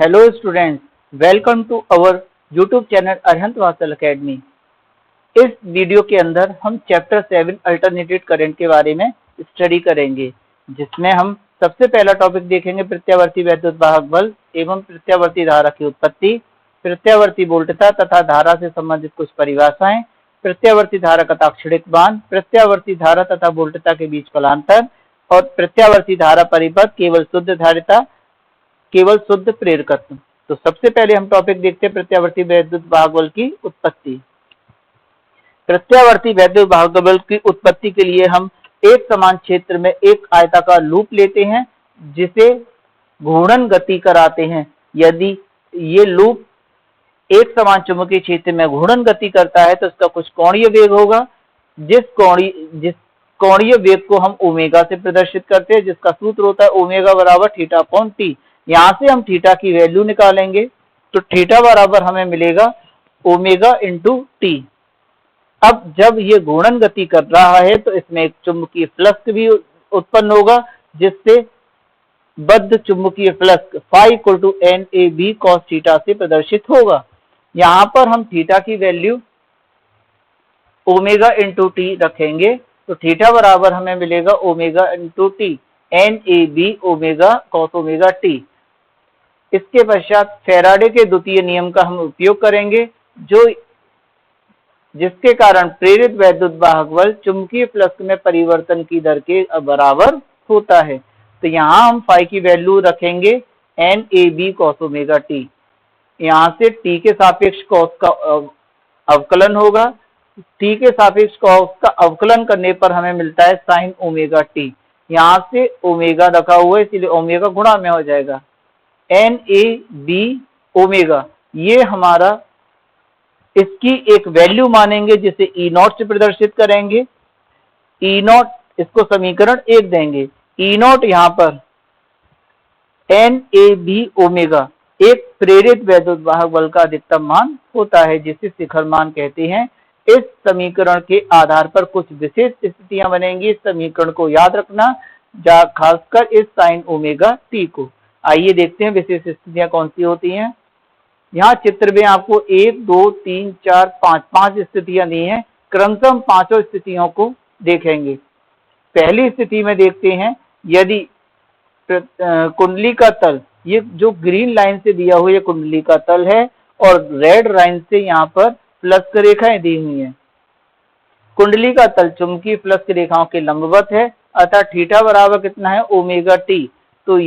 Hello students, welcome to our YouTube channel Arihant Vatsal academy. इस video के अंदर हम चैप्टर 7 अल्टरनेटेड करंट के बारे में स्टडी करेंगे, जिसमें हम सबसे पहला टॉपिक देखेंगे प्रत्यावर्ती वैद्युत वाहक बल एवं प्रत्यावर्ती धारा की उत्पत्ति, प्रत्यावर्ती वोल्टता तथा धारा से संबंधित कुछ परिभाषाएं, प्रत्यावर्ती धारा का ताक्षणिक मान, प्रत्यावर्ती धारा तथा वोल्टता के बीच कलांतर और प्रत्यावर्ती धारा परिपथ केवल शुद्ध धारिता केवल शुद्ध प्रेरकत्व। तो सबसे पहले हम टॉपिक देखते हैं प्रत्यावर्ती वैद्युत वाहक बल की उत्पत्ति। प्रत्यावर्ती वैद्युत वाहक बल की उत्पत्ति के लिए हम एक समान क्षेत्र में एक आयताकार लूप लेते हैं, जिसे घूर्णन गति कराते हैं। यदि ये लूप एक समान चुंबकीय क्षेत्र में घूर्णन गति करता है तो इसका कुछ कोणीय वेग होगा, जिस कोणीय वेग को हम ओमेगा से प्रदर्शित करते हैं, जिसका सूत्र होता है ओमेगा बराबर थीटा अपॉन टी। यहाँ से हम थीटा की वैल्यू निकालेंगे तो थीटा बराबर हमें मिलेगा ओमेगा इंटू टी। अब जब ये घूर्णन गति कर रहा है तो इसमें एक चुंबकीय फ्लक्स भी उत्पन्न होगा, जिससे बद्ध चुंबकीय flux phi equal to NAB cos theta से प्रदर्शित होगा। यहाँ पर हम थीटा की वैल्यू ओमेगा इंटू टी रखेंगे तो थीटा बराबर हमें मिलेगा omega into T NAB omega cos omega T. इसके पश्चात फैराडे के द्वितीय नियम का हम उपयोग करेंगे, जिसके कारण प्रेरित वैद्युत वाहक बल चुंबकीय फ्लक्स में परिवर्तन की दर के बराबर होता है। तो यहाँ हम फाई की वैल्यू रखेंगे NAB cos ओमेगा टी। यहाँ से टी के सापेक्ष cos का अवकलन होगा। टी के सापेक्ष cos का अवकलन करने पर हमें मिलता है साइन ओमेगा टी। यहाँ से ओमेगा रखा हुआ है, इसलिए ओमेगा गुणा में हो जाएगा NAB ओमेगा। ये हमारा इसकी एक वैल्यू मानेंगे, जिसे E0 से प्रदर्शित करेंगे। E0 इसको समीकरण 1 देंगे। E0 यहाँ पर NAB ओमेगा एक प्रेरित वैद्युत वाहक बल का अधिकतम मान होता है, जिसे शिखर मान कहते हैं। इस समीकरण के आधार पर कुछ विशेष स्थितियां बनेंगी। इस समीकरण को याद रखना, खासकर इस साइन ओमेगा टी को। आइए देखते हैं विशेष स्थितियां कौन सी होती हैं। यहाँ चित्र में आपको 1, 2, 3, 4, 5 स्थितियां दी हैं। क्रमशः हम पांचों स्थितियों को देखेंगे। पहली स्थिति में देखते हैं, यदि कुंडली का तल, ये जो ग्रीन लाइन से दिया हुआ ये कुंडली का तल है और रेड लाइन से यहाँ पर फ्लक्स रेखाएं दी हुई हैं। कुंडली का तल चुंबकीय फ्लक्स रेखाओं के लंबवत है, अतः थीटा बराबर कितना है ओमेगा टी। तो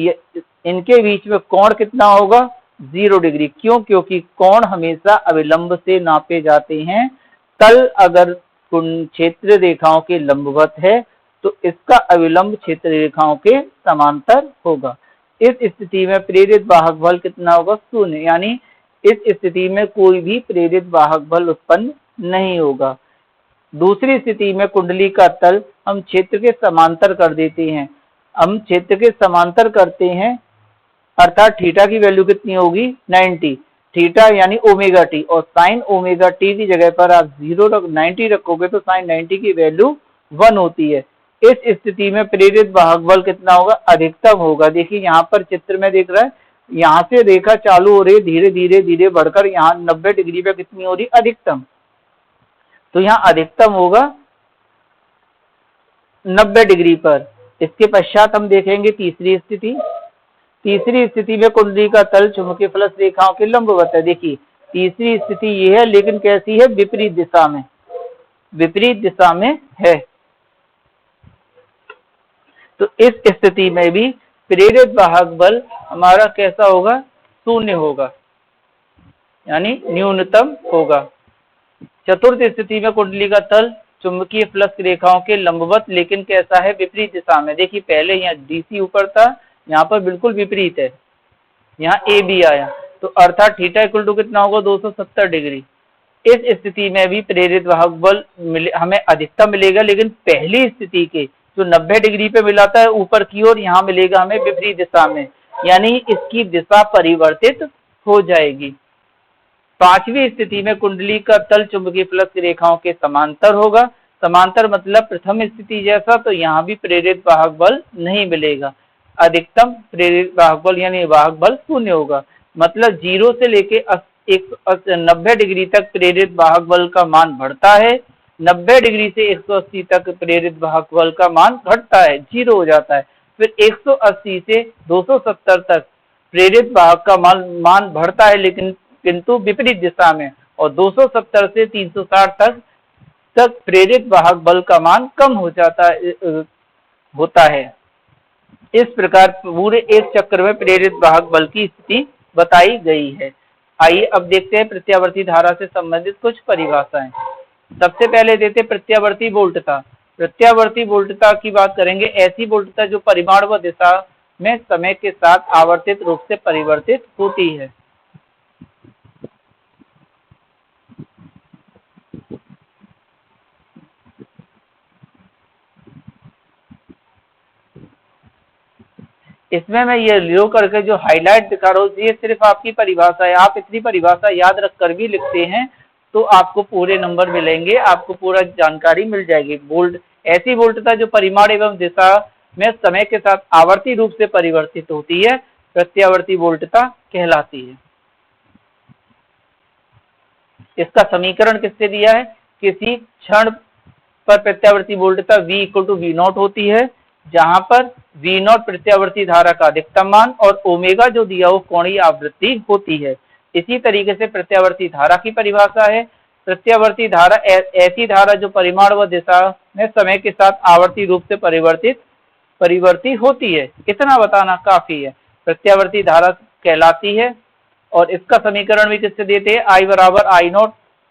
इनके बीच में कोण कितना होगा 0 डिग्री। क्यों? क्योंकि कोण हमेशा अविलंब से नापे जाते हैं। तल अगर क्षेत्र रेखाओं के लंबवत है तो इसका अविलंब क्षेत्र रेखाओं के समांतर होगा। इस स्थिति में प्रेरित वाहक बल कितना होगा 0, यानी इस स्थिति में कोई भी प्रेरित वाहक बल उत्पन्न नहीं होगा। दूसरी स्थिति में कुंडली का तल हम क्षेत्र के समांतर कर देते हैं। हम क्षेत्र के समांतर करते हैं, अर्थात थीटा की वैल्यू कितनी होगी 90। थीटा यानी ओमेगा टी, और साइन ओमेगा टी की जगह पर आप 90 रखोगे तो साइन 90 की वैल्यू 1 होती है। इस स्थिति में प्रेरित वाहक बल कितना होगा अधिकतम होगा। देखिए यहाँ पर चित्र में देख रहा है, यहाँ से रेखा चालू हो रही है, धीरे धीरे धीरे बढ़कर यहाँ 90 डिग्री पे कितनी हो रही अधिकतम। तो यहाँ अधिकतम होगा 90 डिग्री पर। इसके पश्चात हम देखेंगे तीसरी स्थिति। तीसरी स्थिति में कुंडली का तल चुंबकीय फ्लक्स रेखाओं के लंबवत है। देखिए तीसरी स्थिति ये है, लेकिन कैसी है विपरीत दिशा में, विपरीत दिशा में है। तो इस स्थिति में भी प्रेरित वाहक बल हमारा कैसा होगा 0 होगा, यानी न्यूनतम होगा। चतुर्थ स्थिति में कुंडली का तल चुंबकीय फ्लक्स रेखाओं के लंबवत, लेकिन कैसा है विपरीत दिशा में। देखिए पहले यहाँ DC ऊपर था, यहाँ पर बिल्कुल विपरीत है, यहाँ AB आया, तो अर्थात थीटा इक्वल टू कितना होगा 270 डिग्री। इस स्थिति में भी प्रेरित वाहक बल हमें अधिकतम मिलेगा, लेकिन पहली स्थिति के जो 90 डिग्री पे मिला था ऊपर की ओर, यहाँ मिलेगा हमें विपरीत दिशा में, यानी इसकी दिशा परिवर्तित हो जाएगी। पांचवी स्थिति में कुंडली का तल चुंबकीय फ्लक्स रेखाओं के समांतर होगा। समांतर मतलब प्रथम स्थिति जैसा, तो यहाँ भी प्रेरित वाहक बल नहीं मिलेगा। अधिकतम प्रेरित वाहक बल यानी वाहक बल 0 होगा। मतलब 0 से लेके 190 डिग्री तक प्रेरित वाहक बल का मान बढ़ता है, 90 डिग्री से 180 तक प्रेरित वाहक बल का मान घटता है, 0 हो जाता है। फिर 180 से 270 तक प्रेरित वाहक का मान बढ़ता है, लेकिन किंतु विपरीत दिशा में, और 270 से 360 तक प्रेरित वाहक बल का मान कम हो जाता होता है। इस प्रकार पूरे एक चक्र में प्रेरित वाहक बल की स्थिति बताई गई है। आइए अब देखते हैं प्रत्यावर्ती धारा से संबंधित कुछ परिभाषाएं। सबसे पहले देते प्रत्यावर्ती वोल्टता। प्रत्यावर्ती वोल्टता की बात करेंगे, ऐसी वोल्टता जो परिमाण व दिशा में समय के साथ आवर्तित रूप से परिवर्तित होती है। इसमें मैं ये लियो करके जो हाईलाइट दिखा रहा हूँ, ये सिर्फ आपकी परिभाषा है। आप इतनी परिभाषा याद रख कर भी लिखते हैं तो आपको पूरे नंबर मिलेंगे, आपको पूरा जानकारी मिल जाएगी। ऐसी वोल्टता जो परिमाण एवं दिशा में समय के साथ आवर्ती रूप से परिवर्तित होती है, प्रत्यावर्ती वोल्टता कहलाती है। इसका समीकरण किससे दिया है? किसी क्षण पर प्रत्यावर्ती वोल्टता V = V0 होती है, जहां पर V0 प्रत्यावर्ती धारा का अधिकतम मान और ओमेगा जो दिया हो कोणीय आवृत्ति होती है। इसी तरीके से प्रत्यावर्ती धारा की परिभाषा है, प्रत्यावर्ती धारा ऐसी धारा जो परिमाण व दिशा में समय के साथ आवर्ती रूप से परिवर्ती होती है। इतना बताना काफी है, प्रत्यावर्ती धारा कहलाती है। और इसका समीकरण भी किससे देते हैं? I = I0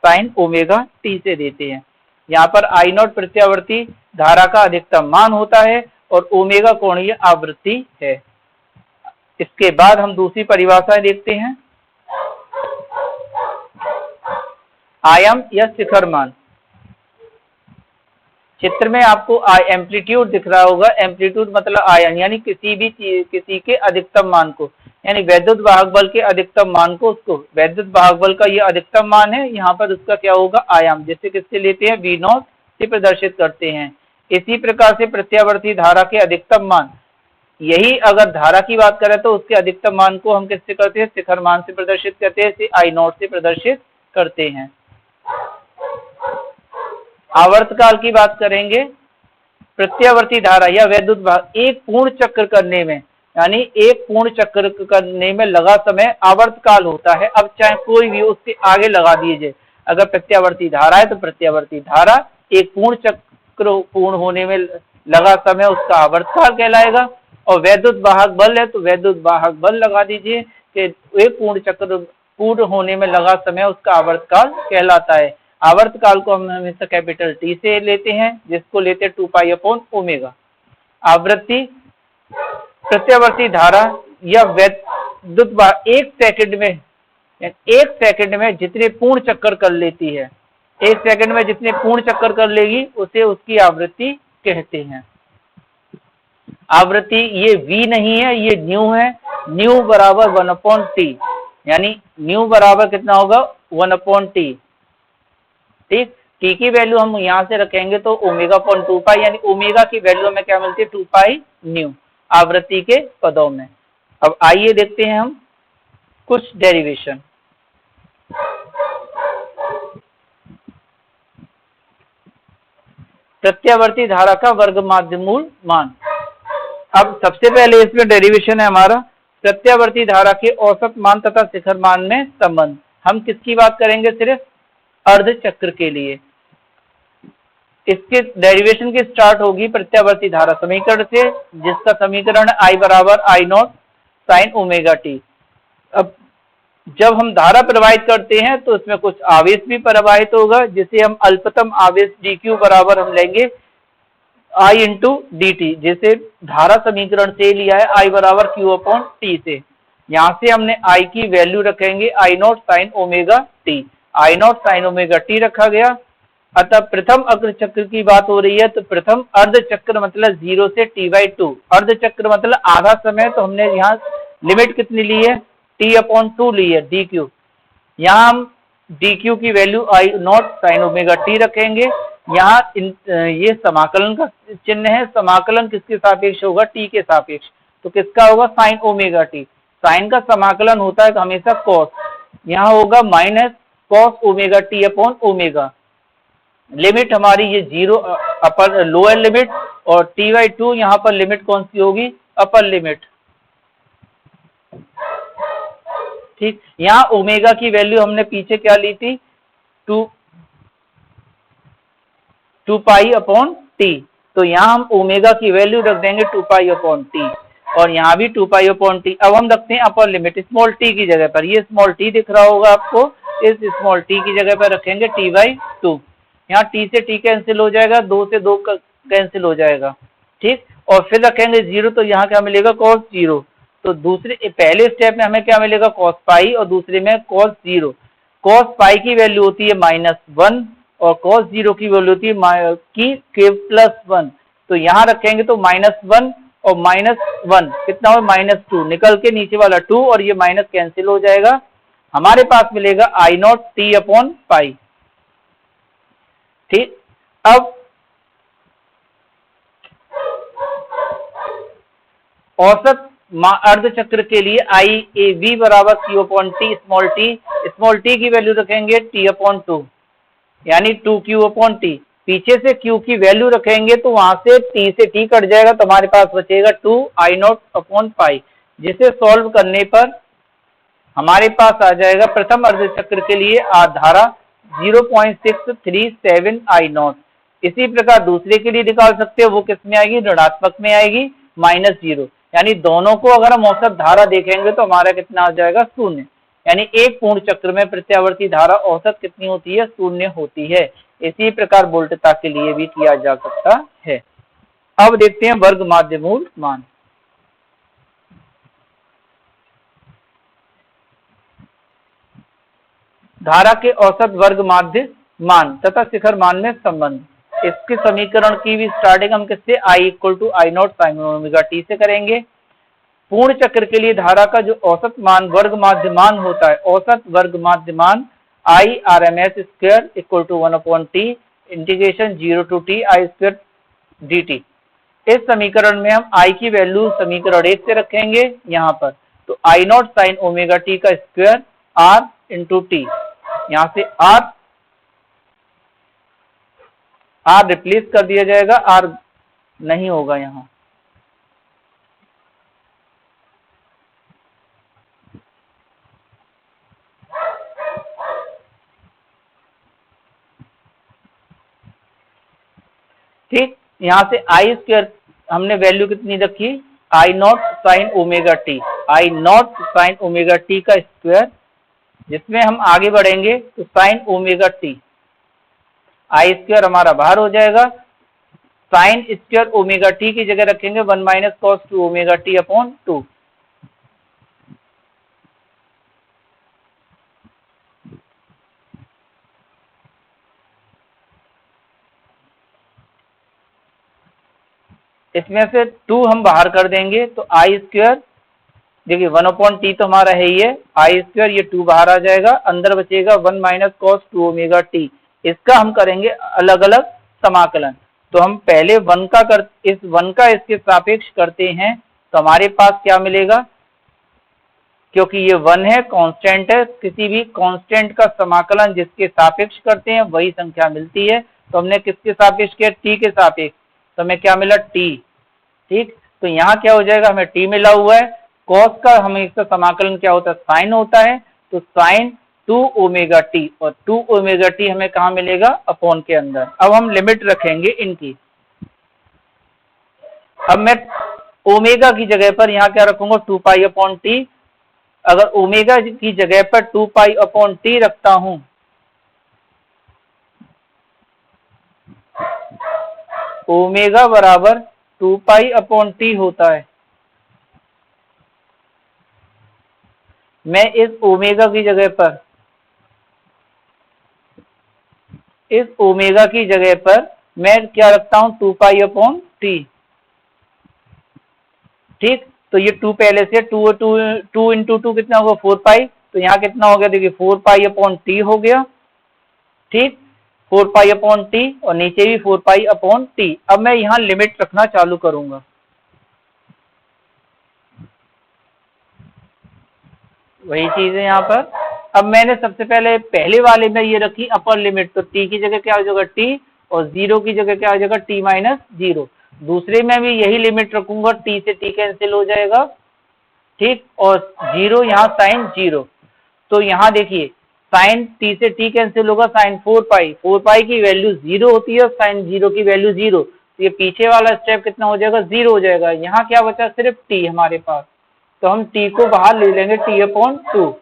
sin ωt से देते हैं। यहाँ पर I0 प्रत्यावर्ती धारा का अधिकतम मान होता है और ओमेगा कोणीय आवृत्ति है। इसके बाद हम दूसरी परिभाषा देखते हैं, आयाम या शिखर मान। चित्र में आपको एम्पलीट्यूड दिख रहा होगा, एम्पलीट्यूड मतलब आयाम, यानी किसी के अधिकतम मान को, यानी वैद्युत वाहक बल के अधिकतम मान को, उसको वैद्युत वाहक बल का ये अधिकतम मान है, यहाँ पर उसका क्या होगा? आयाम। जैसे किससे लेते हैं? V0 से प्रदर्शित करते हैं। इसी प्रकार से प्रत्यावर्ती धारा के अधिकतम मान, यही अगर धारा की बात करें तो उसके अधिकतम मान को हम किससे करते हैं? शिखर मान से प्रदर्शित करते हैं, I0 से प्रदर्शित करते हैं। आवर्तकाल की बात करेंगे, प्रत्यावर्ती धारा या वैद्युत वाहक एक पूर्ण चक्र करने में, यानी एक पूर्ण चक्र करने में लगा समय आवर्तकाल होता है। अब चाहे कोई भी उससे आगे लगा दीजिए, अगर प्रत्यावर्ती धारा है तो प्रत्यावर्ती धारा एक पूर्ण चक्र पूर्ण होने में लगा समय उसका आवर्तकाल कहलाएगा। और वैद्युत वाहक बल है तो वैद्युत वाहक बल लगा दीजिए कि एक पूर्ण चक्र पूर्ण होने में लगा समय उसका आवर्तकाल कहलाता है। आवर्तकाल को हम हमेशा कैपिटल T से लेते हैं, जिसको लेते हैं 2π/ω। आवृत्ति प्रत्यावर्ती धारा या वैद्युत वाहक एक सेकंड में जितने पूर्ण चक्कर कर लेती है, एक सेकंड में जितने पूर्ण चक्कर कर लेगी उसे उसकी आवृत्ति कहते हैं। आवृत्ति ये V नहीं है, ये न्यू है। न्यू = 1/T, यानी न्यू बराबर कितना होगा? 1/T। ठीक, T की वैल्यू हम यहाँ से रखेंगे तो ω/2π, यानी ओमेगा की वैल्यू में क्या मिलती है? 2π न्यू, आवृत्ति के पदों में। अब आइए देखते हैं हम कुछ डेरिवेशन। प्रत्यावर्ती धारा का वर्ग माध्यमूल मान। अब सबसे पहले इसमें डेरिवेशन है हमारा प्रत्यावर्ती धारा के औसत मान तथा शिखर मान में संबंध। हम किसकी बात करेंगे? सिर्फ अर्ध चक्र के लिए। इसके डेरिवेशन की स्टार्ट होगी प्रत्यावर्ती धारा समीकरण से, जिसका समीकरण I = I0 sin ωt। अब जब हम धारा प्रवाहित करते हैं तो इसमें कुछ आवेश भी प्रवाहित होगा, जिसे हम अल्पतम आवेश dq बराबर हम लेंगे I × dt, जैसे धारा समीकरण से लिया है I = Q/T से। यहाँ से हमने I की वैल्यू रखेंगे I0 sin ωt। I0 sin ωt रखा गया। अतः प्रथम अग्र चक्र की बात हो रही है, तो प्रथम अर्ध चक्र मतलब 0 से T/2, अर्ध चक्र मतलब आधा समय, तो हमने यहाँ लिमिट कितनी ली है? T/2 ली है, dq। यहाँ हम dq की वैल्यू I0 sin ωt रखेंगे। यहाँ ये समाकलन का चिन्ह है, समाकलन किसके सापेक्ष होगा? T के सापेक्ष, तो किसका होगा? sin ωt। साइन का समाकलन होता है हमेशा कॉस, यहाँ होगा minus cos omega T upon omega. Limit हमारी ये 0 अपर लोअर लिमिट और t/2 यहाँ पर लिमिट कौन सी होगी, अपर लिमिट। ठीक, यहाँ ओमेगा की वैल्यू हमने पीछे क्या ली थी, 2 पाई अपॉन टी, तो यहाँ हम ओमेगा की वैल्यू रख देंगे 2 पाई अपॉन टी और यहाँ भी 2 पाई अपॉन टी। अब हम रखते हैं अपर लिमिट स्मॉल टी की जगह पर, ये स्मॉल टी दिख रहा होगा आपको, इस स्मॉल टी की जगह पर रखेंगे t/2। यहाँ टी से टी कैंसिल हो जाएगा, 2 से 2 कैंसिल हो जाएगा। ठीक, और फिर रखेंगे 0 तो यहाँ क्या मिलेगा, cos 0। तो दूसरे पहले स्टेप में हमें क्या मिलेगा, cos पाई और दूसरे में cos 0। cos पाई की वैल्यू होती है -1 और cos 0 की वैल्यू होती है की +1। तो यहाँ रखेंगे तो -1 और -1 कितना हो, -2, निकल के नीचे वाला 2 और ये माइनस कैंसिल हो जाएगा, हमारे पास मिलेगा I0 t अपॉन पाई। ठीक, अब औसत अर्धचक्र के लिए IAV बराबर Q upon T, small T की वैल्यू रखेंगे t/2 यानी 2Q अपॉन टी। पीछे से Q की वैल्यू रखेंगे तो वहां से T से T कट जाएगा तो हमारे पास बचेगा 2I0 अपॉन पाई, जिसे सॉल्व करने पर हमारे पास आ जाएगा प्रथम अर्धचक्र के लिए धारा 0.637 I0। इसी प्रकार दूसरे के लिए निकाल सकते हो, वो किस में आएगी, ऋणात्मक में आएगी, -0। यानी दोनों को अगर हम औसत धारा देखेंगे तो हमारा कितना आ जाएगा, 0। यानी एक पूर्ण चक्र में प्रत्यावर्ती धारा औसत कितनी होती है, 0 होती है। इसी प्रकार वोल्टता के लिए भी किया जा सकता है। अब देखते हैं वर्ग माध्य मूल मान। धारा के औसत वर्ग माध्य मान तथा शिखर मान में संबंध, इसके समीकरण की भी स्टार्टिंग हम किससे, I = I0 sin omega T से करेंगे। पूर्ण चक्र के लिए धारा का जो औसत मान वर्ग माध्य मान होता है, औसत वर्ग माध्य मान I/RMS² = 1/t integration 0 to t I² dt। इस समीकरण में हम I की वैल्यू समीकरण 1 से रखेंगे यहाँ पर, तो I0 sin ओमेगा टी का स्क्वायर R × t, यहाँ से R रिप्लेस कर दिया जाएगा, R नहीं होगा यहाँ। ठीक, यहाँ से I² हमने वैल्यू कितनी रखी, I0 sin omega T, I0 sin omega T का स्क्वायर, जिसमें हम आगे बढ़ेंगे तो sin ओमेगा टी, I² हमारा बाहर हो जाएगा, sin² ओमेगा टी की जगह रखेंगे 1 - cos 2 ओमेगा टी अपॉन 2। इसमें से 2 हम बाहर कर देंगे तो I², देखिए 1/t तो हमारा है ही है, I² ये 2 बाहर आ जाएगा, अंदर बचेगा 1 - cos 2 ओमेगा टी। इसका हम करेंगे अलग अलग समाकलन। तो हम पहले इस 1 का इसके सापेक्ष करते हैं तो हमारे पास क्या मिलेगा, क्योंकि ये 1 है, कांस्टेंट है, किसी भी कांस्टेंट का समाकलन जिसके सापेक्ष करते हैं वही संख्या मिलती है। तो हमने किसके सापेक्ष किया, t के सापेक्ष, तो हमें क्या मिला, t। ठीक, तो यहाँ क्या हो जाएगा, हमें t मिला हुआ है, cos का हमेशा समाकलन क्या होता है, साइन होता है, तो साइन 2 ओमेगा टी, और 2 ओमेगा टी हमें कहाँ मिलेगा, अपॉन के अंदर। अब हम लिमिट रखेंगे इनकी। अब मैं ओमेगा की जगह पर यहाँ क्या रखूंगा, 2 पाई अपॉन टी। अगर ओमेगा की जगह पर 2 पाई अपॉन टी रखता हूं, ओमेगा बराबर 2 पाई अपॉन टी होता है। मैं इस ओमेगा की जगह पर मैं क्या रखता हूं, 2 पाई अपॉन टी। ठीक, तो ये 2 पहले से 2 × 2 कितना होगा, 4 पाई, तो यहाँ कितना हो गया, देखिए 4 पाई अपॉन टी हो गया। ठीक, 4 पाई अपॉन टी और नीचे भी 4 पाई अपॉन टी। अब मैं यहाँ लिमिट रखना चालू करूंगा। वही चीज है यहाँ पर। अब मैंने सबसे पहले वाले में ये रखी अपर लिमिट, तो t की जगह क्या हो जाएगा t, और 0 की जगह क्या हो जाएगा t माइनस 0। दूसरे में भी यही लिमिट रखूंगा, t से t कैंसिल हो जाएगा, ठीक, और 0 यहाँ साइन 0। तो यहाँ देखिए साइन t से t कैंसिल होगा, साइन 4 पाई की वैल्यू 0 होती है और साइन 0 की वैल्यू 0, तो ये पीछे वाला स्टेप कितना हो जाएगा, 0 हो जाएगा। यहाँ क्या बचा, सिर्फ t हमारे पास, तो हम t को बाहर ले लेंगे, t/2,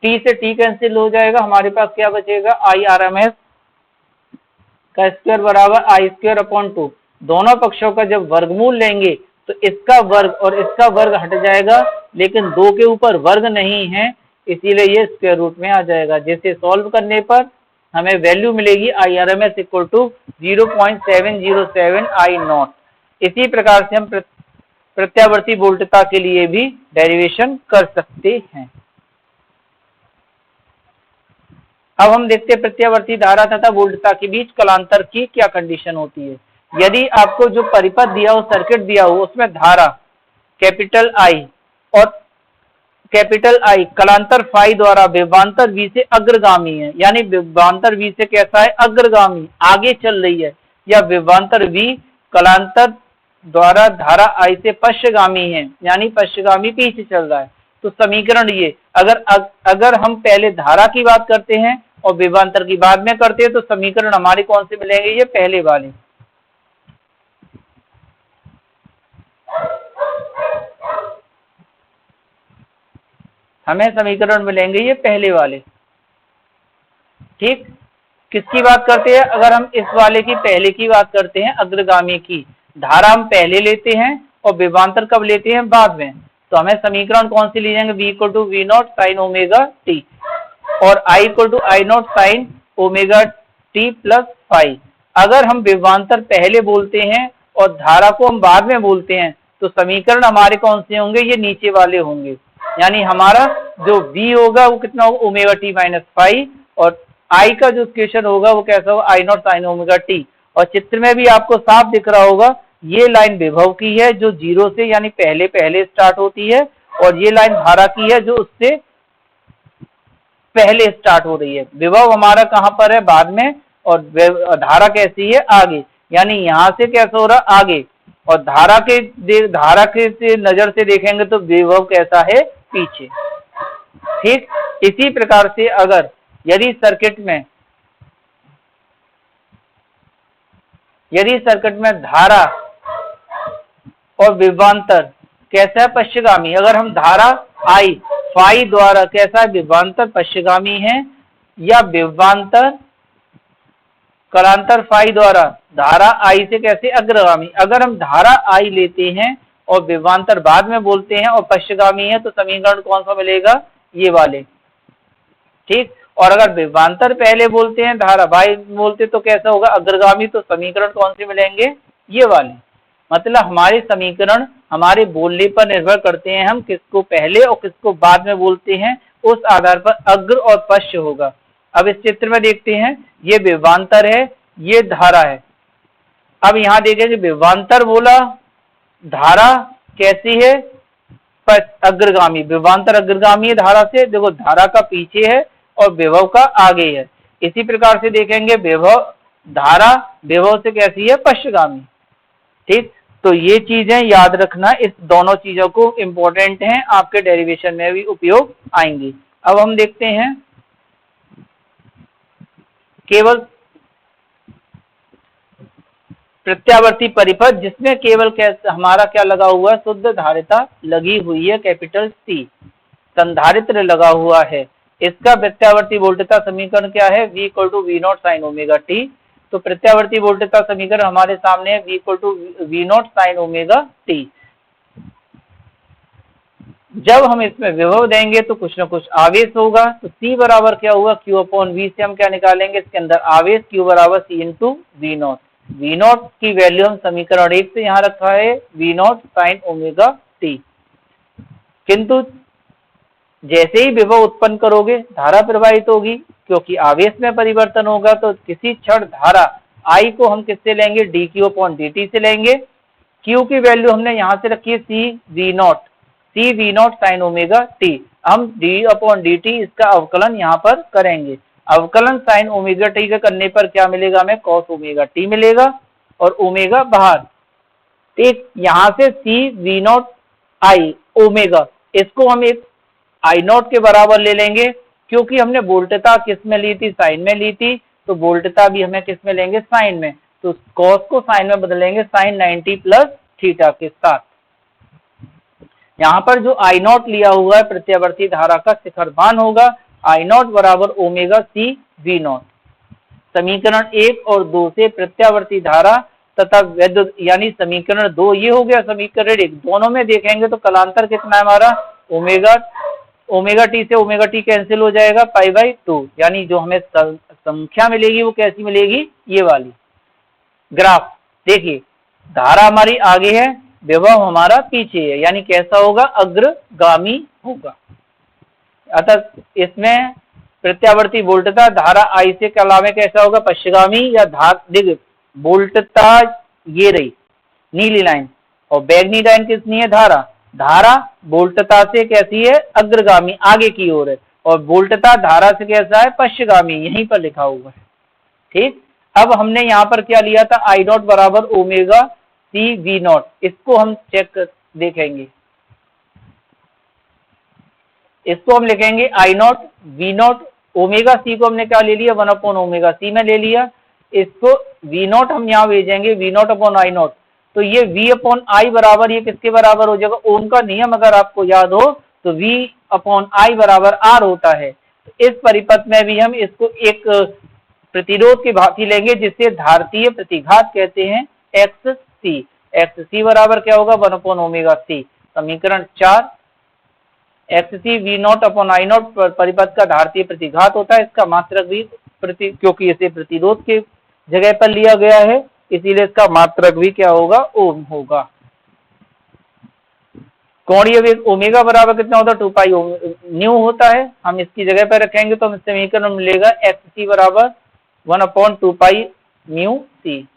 t से t कैंसिल हो जाएगा, हमारे पास क्या बचेगा, IRMS का स्क्वायर बराबर I²/2। दोनों पक्षों का जब वर्गमूल लेंगे तो इसका वर्ग और इसका वर्ग हट जाएगा, लेकिन 2 के ऊपर वर्ग नहीं है, इसीलिए ये स्क्वायर रूट में आ जाएगा। जिसे सॉल्व करने पर हमें वैल्यू मिलेगी IRMS इक्वल टू 0.707 I0। इसी प्रकार से हम प्रत्यावर्ती वोल्टता के लिए भी डेरिवेशन कर सकते हैं। अब हम देखते हैं प्रत्यावर्ती धारा तथा वोल्टता के बीच कलांतर की क्या कंडीशन होती है। यदि आपको जो परिपथ दिया हो, सर्किट दिया हो, उसमें धारा कैपिटल I और कैपिटल I कलांतर फाई द्वारा विभवांतर V से अग्रगामी है, यानी विभवांतर V से कैसा है, अग्रगामी, आगे चल रही है, या विभवांतर V कलांतर द्वारा धारा I से पश्चगामी है, यानी पश्चगामी पीछे चल रहा है। तो समीकरण ये, अगर हम पहले धारा की बात करते हैं और विभवांतर की बाद में करते हैं, तो समीकरण हमारे कौन से मिलेंगे, ये पहले वाले। हमें समीकरण मिलेंगे ये पहले वाले, ठीक। किसकी बात करते हैं, अगर हम इस वाले की पहले की बात करते हैं, अग्रगामी की, धारा हम पहले लेते हैं और विभवांतर कब लेते हैं, बाद में। तो हमें समीकरण कौन सी ले जाएंगे, V = V0 sin omega t और I = I0 sin omega t plus phi. अगर हम विभवांतर पहले बोलते हैं और धारा को हम बाद में बोलते हैं, तो समीकरण हमारे कौन से होंगे, ये नीचे वाले होंगे। यानी हमारा जो V होगा वो कितना होगा, ओमेगा t माइनस फाई, और I का जो इक्वेशन होगा वो कैसा होगा, I0 sin ओमेगा t। और चित्र में भी आपको साफ दिख रहा होगा, ये लाइन विभव की है जो 0 से यानी पहले स्टार्ट होती है, और ये लाइन धारा की है जो उससे पहले स्टार्ट हो रही है। विभव हमारा कहाँ पर है, बाद में, और धारा कैसी है, आगे, यानी यहाँ से कैसा हो रहा, आगे, और धारा के से नजर से देखेंगे तो विभव कैसा है, पीछे, ठीक। इसी प्रकार से अगर यदि सर्किट में धारा और विभवांतर कैसा है, पश्चगामी, अगर हम धारा I फाई द्वारा कैसा है, विभवांतर पश्चगामी है, या विभवांतर कलांतर फाई द्वारा धारा I से कैसे, अग्रगामी। अगर हम धारा I लेते हैं और विभवांतर बाद में बोलते हैं और पश्चगामी है, तो समीकरण कौन सा मिलेगा, ये वाले, ठीक। और अगर विभवांतर पहले बोलते हैं, धारा बाई बोलते तो कैसा होगा, अग्रगामी, तो समीकरण कौन से मिलेंगे, ये वाले। मतलब हमारे समीकरण हमारे बोलने पर निर्भर करते हैं, हम किसको पहले और किसको बाद में बोलते हैं, उस आधार पर अग्र और पश्च होगा। अब इस चित्र में देखते हैं, ये विभवांतर है, ये धारा है। अब यहाँ देखेंगे विभवांतर बोला, धारा कैसी है, अग्रगामी, विभवांतर अग्रगामी है धारा से, देखो धारा का पीछे है और विभव का आगे है। इसी प्रकार से देखेंगे धारा विभव से कैसी है, पश्चगामी, ठीक। तो ये चीजें याद रखना, इस दोनों चीजों को इम्पोर्टेंट हैं, आपके डेरिवेशन में भी उपयोग आएंगी। अब हम देखते हैं केवल प्रत्यावर्ती परिपथ, जिसमें केवल हमारा क्या लगा हुआ है, शुद्ध धारिता लगी हुई है, कैपिटल C, संधारित्र लगा हुआ है। इसका प्रत्यावर्ती वोल्टता समीकरण क्या है, V = V0 sin omega t। तो प्रत्यावर्ती वोल्टता समीकरण हमारे सामने है, V = V0 sin omega t। जब हम इसमें विभव देंगे तो कुछ न कुछ आवेश होगा, तो C बराबर क्या होगा, Q/V से हम क्या निकालेंगे, इसके अंदर आवेश, Q बराबर C × V0। V0 की वैल्यू हम समीकरण 1 से यहाँ रखा है, V0 sin ओमेगा t। किंतु जैसे ही विभव उत्पन्न करोगे, धारा प्रवाहित होगी, क्योंकि आवेश में परिवर्तन होगा, तो किसी क्षण धारा I को हम किससे लेंगे, dQ/dt से लेंगे। Q की वैल्यू हमने यहाँ से रखी है C V0 sin omega t। हम d/dt इसका अवकलन यहाँ पर करेंगे। अवकलन साइन ओमेगा टी का करने पर क्या मिलेगा, हमें कॉस ओमेगा टी मिलेगा और ओमेगा बाहर। ठीक, यहाँ से सी वी नॉट आई ओमेगा, इसको हम एक आई नॉट के बराबर ले लेंगे, क्योंकि हमने वोल्टता किस में ली थी, साइन में ली थी, तो वोल्टता भी हमें किस में लेंगे, साइन में। तो कॉस को साइन में बदलेंगे, साइन 90 प्लस थीटा के साथ। यहाँ पर जो आई नॉट लिया हुआ है प्रत्यावर्ती धारा का शिखर मान होगा आई नॉट बराबर ओमेगा सी वी नॉट। समीकरण 1 और 2 से प्रत्यावर्ती धारा तथा वैद्युत यानी समीकरण 2 ये हो गया, समीकरण 1 दोनों में देखेंगे तो कलांतर कितना है हमारा, ओमेगा टी से ओमेगा टी कैंसिल हो जाएगा, π/2, यानी जो हमें संख्या मिलेगी वो कैसी मिलेगी, ये वाली। ग्राफ देखिए, धारा हमारी आगे है, विभव हमारा पीछे है, यानी कैसा होगा, अग्रगामी होगा। अतः इसमें प्रत्यावर्ती वोल्टता धारा आई से अलावा कैसा होगा, पश्चिगामी या दिग वोल्टता ये रही नीली लाइन, और बैगनी लाइन किसनी है, धारा वोल्टता से कैसी है, अग्रगामी आगे की ओर है, और वोल्टता धारा से कैसा है, पश्चिगामी, यहीं पर लिखा हुआ है। ठीक, अब हमने यहाँ पर क्या लिया था, आई नॉट बराबर ओमेगा सी वी नॉट, इसको हम चेक देखेंगे, इसको हम लिखेंगे I naught V naught, omega C को हमने क्या ले लिया, 1/ओमेगा सी में ले लिया, इसको वी नॉट हम यहाँ भेजेंगे, V naught upon I naught, तो ये v अपॉन आई बराबर ये किसके बराबर हो जाएगा, ओम का नियम अगर आपको याद हो तो v अपॉन आई बराबर r होता है। तो इस परिपथ में भी हम इसको एक प्रतिरोध की भांति लेंगे, जिससे धारतीय प्रतिघात कहते हैं, xc बराबर क्या होगा, 1/ओमेगा c। समीकरण 4 xc v not upon I not परिपथ का धारतीय प्रतिघात होता है, इसका मात्रक भी क्योंकि इसे प्रतिरोध के जगह पर लिया गया है इसीलिए इसका मात्रक भी क्या होगा, ओम होगा। कोणीय वेग ओमेगा बराबर कितना होता है, 2 न्यू होता है, हम इसकी जगह पर रखेंगे तो हमें समीकरण मिलेगा xc बराबर 1/2 म्यू सी।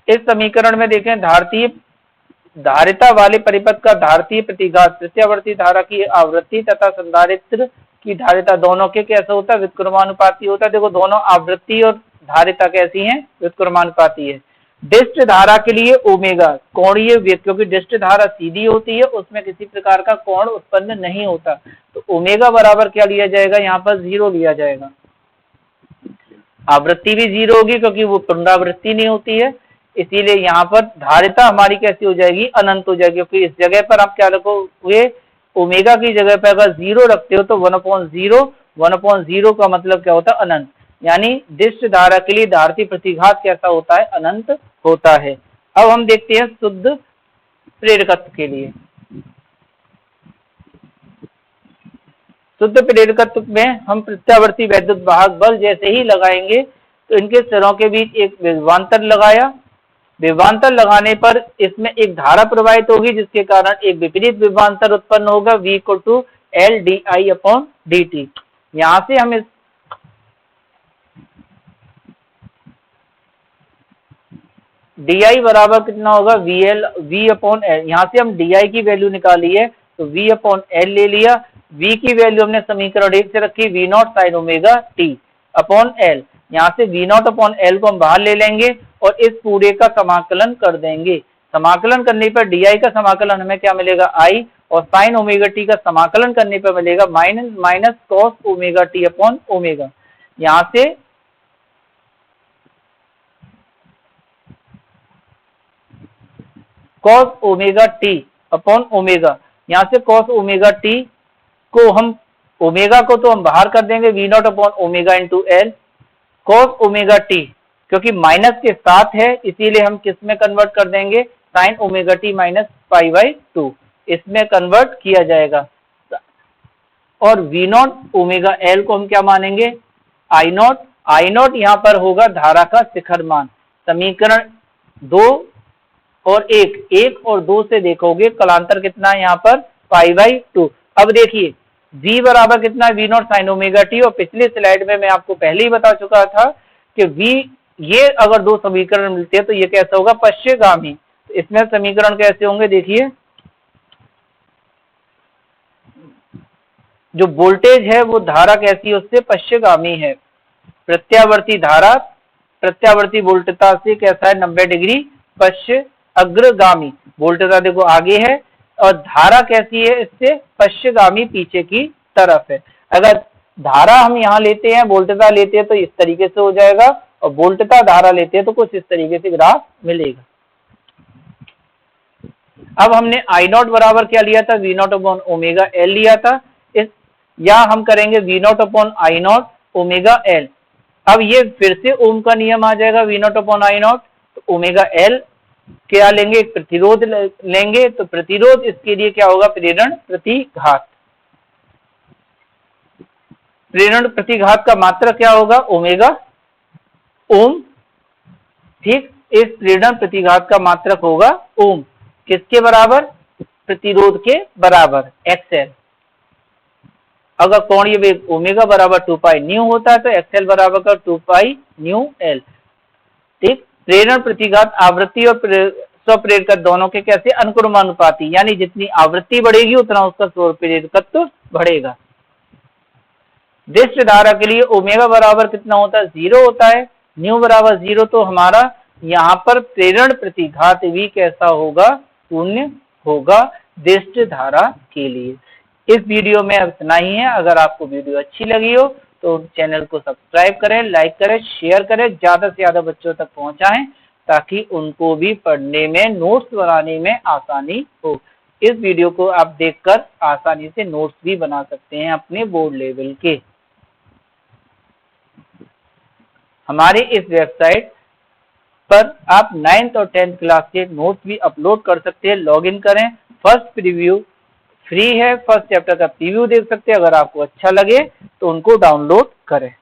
इस समीकरण में देखें, धारिता वाले परिपथ का धारतीय प्रतिघात प्रत्यावर्ती धारा की आवृत्ति तथा संधारित्र की धारिता दोनों के कैसा होता है, व्युत्क्रमानुपाती होता है। देखो दोनों आवृत्ति और धारिता कैसी है, व्युत्क्रमानुपाती है। डिस्ट धारा के लिए ओमेगा कोणीय वेग, क्योंकि डिस्ट धारा सीधी होती है, उसमें किसी प्रकार का कोण उत्पन्न नहीं होता, तो ओमेगा बराबर क्या लिया जाएगा, यहाँ पर 0 लिया जाएगा। आवृत्ति भी 0 होगी क्योंकि वो पुनरावृत्ति नहीं होती है, इसीलिए यहाँ पर धारिता हमारी कैसी हो जाएगी, अनंत हो जाएगी, क्योंकि इस जगह पर आप क्या रखोगे, ओमेगा की जगह पर अगर 0 रखते हो तो 1/0 का मतलब क्या होता है, अनंत, यानी डिस्ट धारा के लिए धारती प्रतिघात कैसा होता है, अनंत होता है। अब हम देखते हैं शुद्ध प्रेरकत्व के लिए। शुद्ध प्रेरकत्व में हम प्रत्यावर्ती वैद्युत वाहक बल जैसे ही लगाएंगे तो इनके सिरों के बीच एक विभवांतर लगाया, विभवांतर लगाने पर इसमें एक धारा प्रवाहित होगी, जिसके कारण एक विपरीत विभवांतर उत्पन्न होगा, v = L/di/dt। यहाँ से हम इस di बराबर कितना होगा, v/L, यहाँ से हम di की वैल्यू निकाली है तो v/L ले लिया, v की वैल्यू हमने समीकरण 1 से रखी, v not sine omega T upon L, यहाँ से v नॉट अपॉन एल को हम बाहर ले लेंगे और इस पूरे का समाकलन कर देंगे। समाकलन करने पर di का समाकलन हमें क्या मिलेगा, i, और साइन ओमेगा टी का समाकलन करने पर मिलेगा minus cos omega T upon omega. यहाँ से cos omega T upon omega, यहाँ से कॉस ओमेगा टी को हम ओमेगा को तो हम बाहर कर देंगे, v not upon omega into L, cos omega T क्योंकि माइनस के साथ है इसीलिए हम किस में कन्वर्ट कर देंगे, साइन ओमेगा टी माइनस π/2 इसमें कन्वर्ट किया जाएगा, और v नॉट ओमेगा एल को हम क्या मानेंगे, आई नॉट यहाँ पर होगा धारा का शिखर मान। समीकरण 2 और 1 और 2 से देखोगे कलांतर कितना है यहाँ पर, π/2। अब देखिए v बराबर कितना है, v not sine omega T, और पिछली स्लाइड में मैं आपको पहले ही बता चुका था कि v ये अगर दो समीकरण मिलते हैं तो ये कैसा होगा, पश्चिगामी। इसमें समीकरण कैसे होंगे देखिए, जो वोल्टेज है वो धारा कैसी है, उससे पश्चगामी है। प्रत्यावर्ती धारा प्रत्यावर्ती वोल्टता से कैसा है, 90 डिग्री पश्च अग्रगामी। वोल्टता देखो आगे है और धारा कैसी है, इससे पश्चगामी पीछे की तरफ है। अगर धारा हम यहाँ लेते हैं, वोल्टता लेते हैं तो इस तरीके से हो जाएगा, और वोल्टता धारा लेते हैं तो कुछ इस तरीके से ग्राफ मिलेगा। अब हमने आई नॉट बराबर क्या लिया था, V naught upon omega L लिया था। इस या हम करेंगे V naught upon I naught omega L. अब ये फिर से ओम का नियम आ जाएगा, V naught upon I naught, तो ओमेगा एल क्या लेंगे, एक प्रतिरोध लेंगे, तो प्रतिरोध इसके लिए क्या होगा, प्रेरण प्रतिघात। प्रेरण प्रतिघात का मात्रक क्या होगा, ओमेगा ओम। ठीक, इस प्रेरण प्रतिघात का मात्रक होगा ओम। किसके बराबर, प्रतिरोध के बराबर, एक्सएल। अगर कोणीय वेग ओमेगा बराबर 2 पाई न्यू होता है तो एक्सएल बराबर का 2 पाई न्यू एल। ठीक, प्रेरण प्रतिघात आवृत्ति और स्वप्रेरकत्व दोनों के कैसे, अनुक्रमानुपाती, यानी जितनी आवृत्ति बढ़ेगी उतना उसका स्वप्रेरकत्व बढ़ेगा। विशिष्ट धारा के लिए ओमेगा बराबर कितना होता है, 0 होता है, न्यू बराबर 0, तो हमारा यहाँ पर प्रेरण प्रतिघात भी कैसा होगा, शून्य होगा विशिष्ट धारा के लिए। इस वीडियो में अब इतना ही है। अगर आपको वीडियो अच्छी लगी हो तो चैनल को सब्सक्राइब करें, लाइक करें, शेयर करें, ज्यादा से ज्यादा बच्चों तक पहुंचाएं ताकि उनको भी पढ़ने में, नोट्स बनाने में आसानी हो। इस वीडियो को आप देखकर आसानी से नोट्स भी बना सकते हैं अपने बोर्ड लेवल के। हमारे इस वेबसाइट पर आप 9th और 10th क्लास के नोट्स भी अपलोड कर सकते हैं। लॉगिन करें, फर्स्ट प्रीव्यू फ्री है, फर्स्ट चैप्टर का प्रीव्यू देख सकते हैं। अगर आपको अच्छा लगे तो उनको डाउनलोड करें।